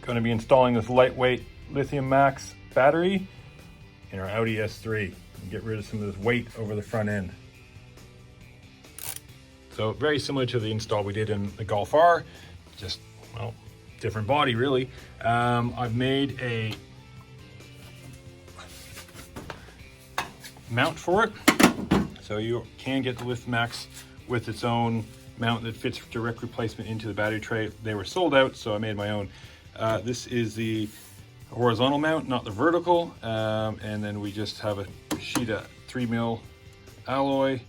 Going to be installing this lightweight Lithiumax battery in our Audi S3 and get rid of some of this weight over the front end. So very similar to the install we did in the Golf R, just, well, different body really. I've made a mount for it. So you can get the Lithiumax with its own mount that fits direct replacement into the battery tray. They were sold out, so I made my own. This is the horizontal mount, not the vertical. And then we just have a sheet of 3mm alloy.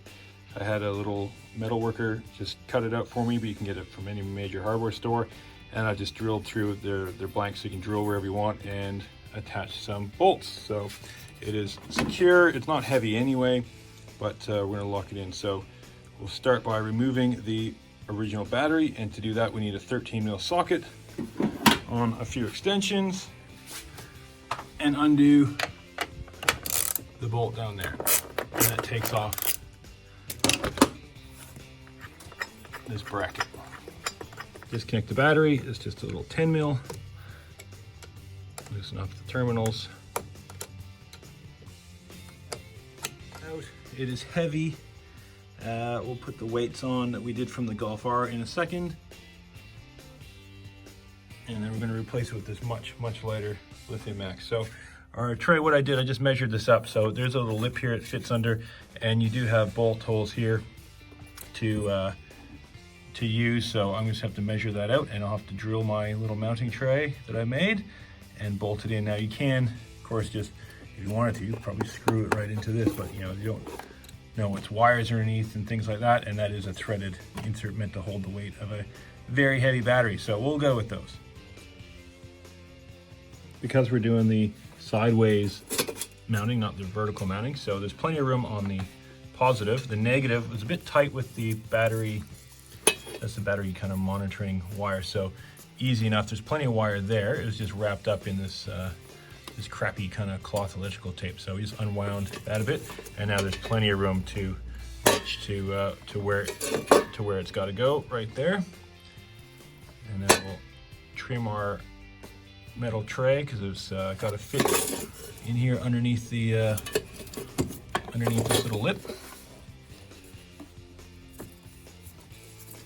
I had a little metal worker just cut it out for me, but you can get it from any major hardware store. And I just drilled through, they're blank, so you can drill wherever you want, and attach some bolts. So it is secure, it's not heavy anyway, but we're gonna lock it in. So we'll start by removing the original battery, and to do that we need a 13mm socket on a few extensions and undo the bolt down there. And that takes off this bracket. Disconnect the battery. It's just a little 10mm. Loosen up the terminals. Out. It is heavy. We'll put the weights on that we did from the Golf R in a second. And then we're going to replace it with this much lighter Lithiumax. So our tray, what I did, I just measured this up. So there's a little lip here it fits under, and you do have bolt holes here to use. So I'm just have to measure that out, and I'll have to drill my little mounting tray that I made and bolt it in. Now you can, of course, just, if you wanted to, you could probably screw it right into this, but you don't know it's wires underneath and things like that, and that is a threaded insert meant to hold the weight of a very heavy battery. So we'll go with those. Because we're doing the sideways mounting, not the vertical mounting, so there's plenty of room on the positive. The negative was a bit tight with the battery. That's the battery kind of monitoring wire, so easy enough. There's plenty of wire there. It was just wrapped up in this this crappy kind of cloth electrical tape. So we just unwound that a bit, and now there's plenty of room to reach to where it's got to go right there. And then we'll trim our metal tray because it's got to fit in here underneath the underneath this little lip.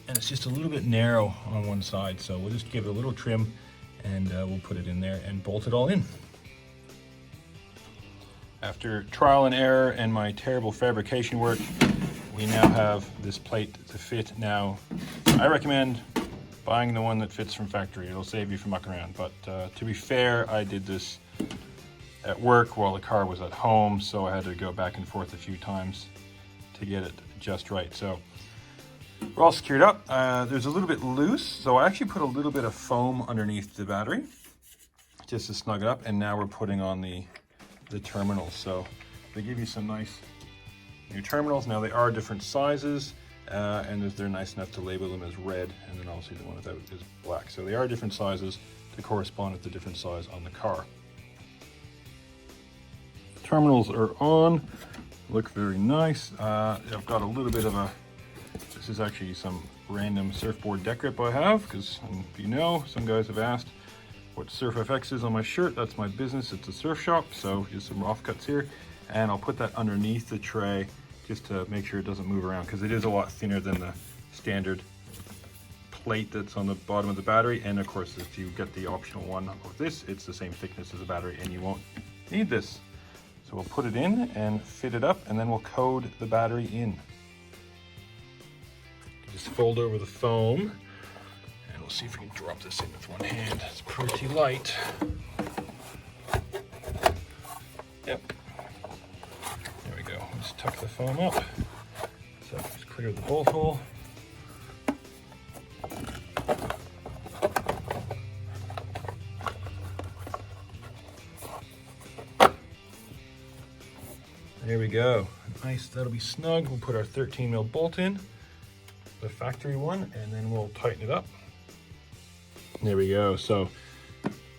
And it's just a little bit narrow on one side, so we'll just give it a little trim, and we'll put it in there and bolt it all in. After trial and error and my terrible fabrication work, we now have this plate to fit. Now, I recommend buying the one that fits from factory. It'll save you from mucking around, but to be fair, I did this at work while the car was at home, so I had to go back and forth a few times to get it just right. So we're all secured up. There's a little bit loose, so I actually put a little bit of foam underneath the battery just to snug it up, and now we're putting on the terminals. So they give you some nice new terminals. Now they are different sizes, and they're nice enough to label them as red, and then obviously the one without is black. So they are different sizes to correspond with the different size on the car. Terminals are on, look very nice. I've got a little bit of a, this is actually some random surfboard deck grip I have, because you know, some guys have asked what Surf FX is on my shirt. That's my business, it's a surf shop, so just some offcuts here. And I'll put that underneath the tray just to make sure it doesn't move around, because it is a lot thinner than the standard plate that's on the bottom of the battery. And of course, if you get the optional one with this, it's the same thickness as the battery, and you won't need this. So we'll put it in and fit it up, and then we'll code the battery in. Just fold over the foam, and we'll see if we can drop this in with one hand. It's pretty light. Yep. There we go. Just tuck the foam up. So just clear the bolt hole. There we go. Nice, that'll be snug. We'll put our 13mm bolt in, the factory one, and then we'll tighten it up. There we go. So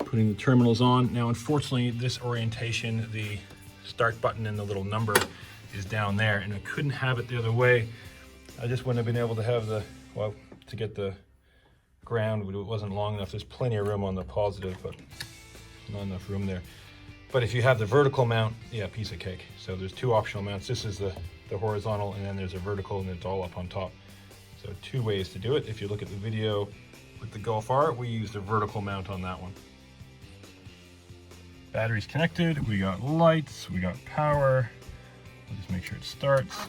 putting the terminals on. Now, unfortunately, this orientation, the start button and the little number is down there, and I couldn't have it the other way. I just wouldn't have been able to have the, well, to get the ground, it wasn't long enough. There's plenty of room on the positive, but not enough room there. But if you have the vertical mount, yeah, piece of cake. So there's two optional mounts. This is the horizontal, and then there's a vertical, and it's all up on top. So two ways to do it. If you look at the video with the Golf R, we used a vertical mount on that one. Battery's connected, we got lights, we got power. We'll just make sure it starts.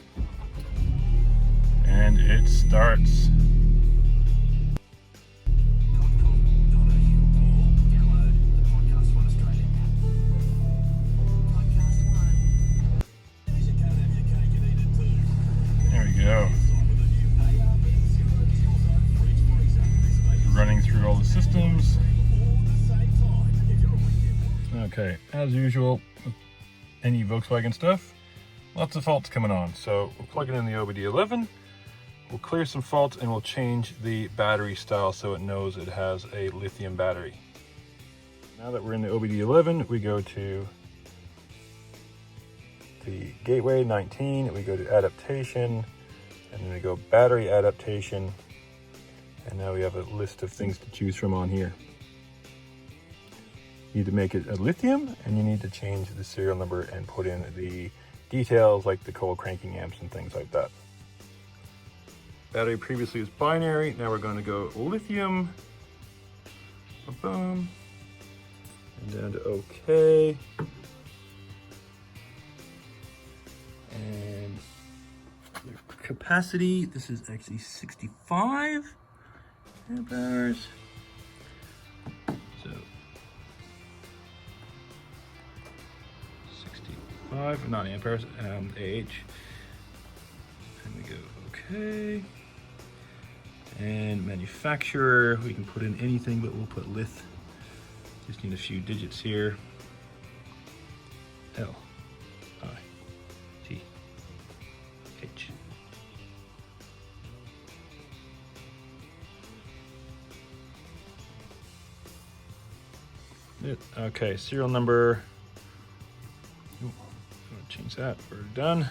And it starts. There we go. Running through all the systems. Okay, as usual with any Volkswagen stuff, lots of faults coming on. So we'll plug it in the OBD11, we'll clear some faults, and we'll change the battery style so it knows it has a lithium battery. Now that we're in the OBD11, we go to the Gateway 19, we go to Adaptation, and then we go Battery Adaptation, and now we have a list of things to choose from on here. You need to make it a lithium, and you need to change the serial number and put in the details like the cold cranking amps and things like that. Battery previously was binary, now we're going to go lithium. Boom. And down to OK. And the capacity, this is actually 65 amp hours. So 65, not amp hours, AH. And we go OK. And manufacturer, we can put in anything, but we'll put lith. Just need a few digits here. L, I, T, H. Okay, serial number. Ooh, I'm gonna change that. We're done.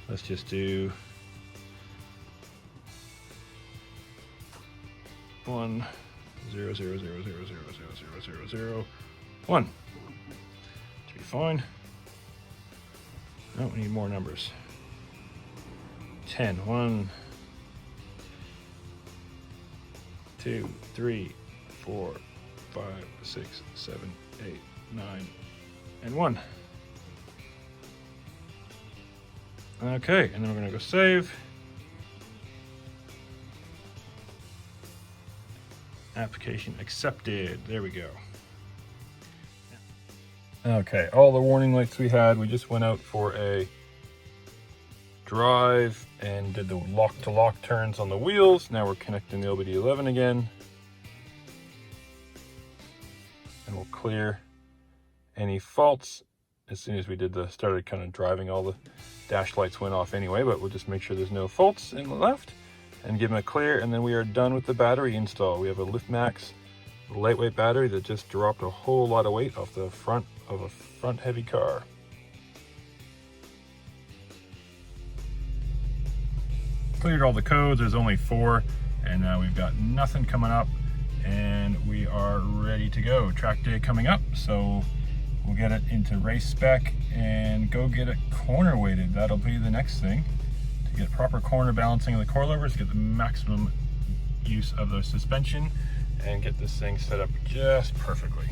Let's just do 1 0 0 0 0 0 0 0 0 0 1. Should be fine. Oh, we need more numbers. 10. 1 2 3 4 5 6 7 8 9 and 1. Okay, and then we're gonna go save. Application accepted. There we go. Okay, all the warning lights we had, we just went out for a drive and did the lock to lock turns on the wheels. Now we're connecting the OBD11 again. And we'll clear any faults. As soon as we did started kind of driving, all the dash lights went off anyway, but we'll just make sure there's no faults in the left and give them a clear, and then we are done with the battery install. We have a Lithiumax lightweight battery that just dropped a whole lot of weight off the front of a front heavy car. Cleared all the codes, there's only 4, and now we've got nothing coming up, and we are ready to go. Track day coming up, so we'll get it into race spec and go get it corner weighted. That'll be the next thing, to get proper corner balancing of the coilovers, get the maximum use of the suspension, and get this thing set up just perfectly.